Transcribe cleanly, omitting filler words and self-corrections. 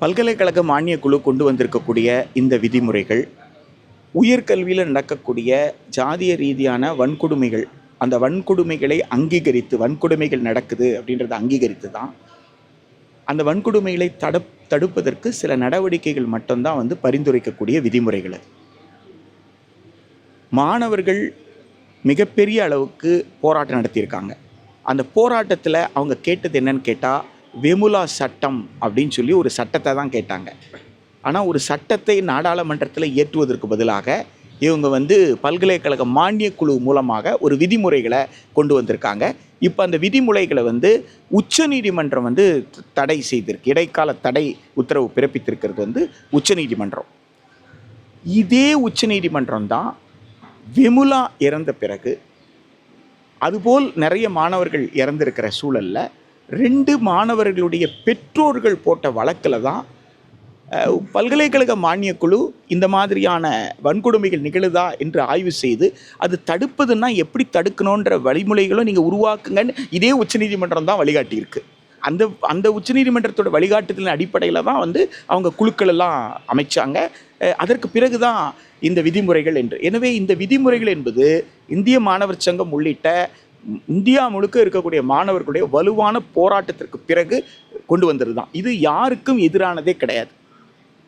பல்கலைக்கழக மானியக் குழு கொண்டு வந்திருக்கக்கூடிய இந்த விதிமுறைகள் உயர்கல்வியில் நடக்கக்கூடிய ஜாதிய ரீதியான வன்கொடுமைகள், அந்த வன்கொடுமைகளை அங்கீகரித்து, வன்கொடுமைகள் நடக்குது அப்படின்றத அங்கீகரித்து தான் அந்த வன்கொடுமைகளை தடுப்பதற்கு சில நடவடிக்கைகள் மட்டும்தான் பரிந்துரைக்கக்கூடிய விதிமுறைகள். அது மாணவர்கள் மிகப்பெரிய அளவுக்கு போராட்டம் நடத்தியிருக்காங்க. அந்த போராட்டத்தில் அவங்க கேட்டது என்னன்னு கேட்டால், வெமுலா சட்டம் அப்படின்னு சொல்லி ஒரு சட்டத்தை தான் கேட்டாங்க. ஆனால் ஒரு சட்டத்தை நாடாளுமன்றத்தில் இயற்றுவதற்கு பதிலாக இவங்க பல்கலைக்கழக மானியக் குழு மூலமாக ஒரு விதிமுறைகளை கொண்டு வந்திருக்காங்க. இப்போ அந்த விதிமுறைகளை உச்சநீதிமன்றம் தடை செய்திருக்கு. இடைக்கால தடை உத்தரவு பிறப்பித்திருக்கிறது உச்சநீதிமன்றம். இதே உச்சநீதிமன்றம் தான் வெமுலா இறந்த பிறகு, அதுபோல் நிறைய மாணவர்கள் இறந்திருக்கிற சூழலில் 2 மாணவர்களுடைய பெற்றோர்கள் போட்ட வழக்கில் தான் பல்கலைக்கழக மானியக் குழு இந்த மாதிரியான வன்கொடுமைகள் நிகழுதா என்று ஆய்வு செய்து அது தடுப்பதுன்னா எப்படி தடுக்கணுன்ற வழிமுறைகளும் நீங்கள் உருவாக்குங்கன்னு இதே உச்சநீதிமன்றம் தான் வழிகாட்டியிருக்கு. அந்த உச்சநீதிமன்றத்தோட வழிகாட்டுதலின் அடிப்படையில் தான் அவங்க குழுக்கள் எல்லாம் அமைச்சாங்க. அதற்கு பிறகு தான் இந்த விதிமுறைகள் என்று. எனவே இந்த விதிமுறைகள் என்பது இந்திய மாணவர் சங்கம் உள்ளிட்ட இந்தியா முழுக்க இருக்கக்கூடிய மாணவர்களுடைய வலுவான போராட்டத்திற்கு பிறகு கொண்டு வந்தது தான். இது யாருக்கும் எதிரானதே கிடையாது.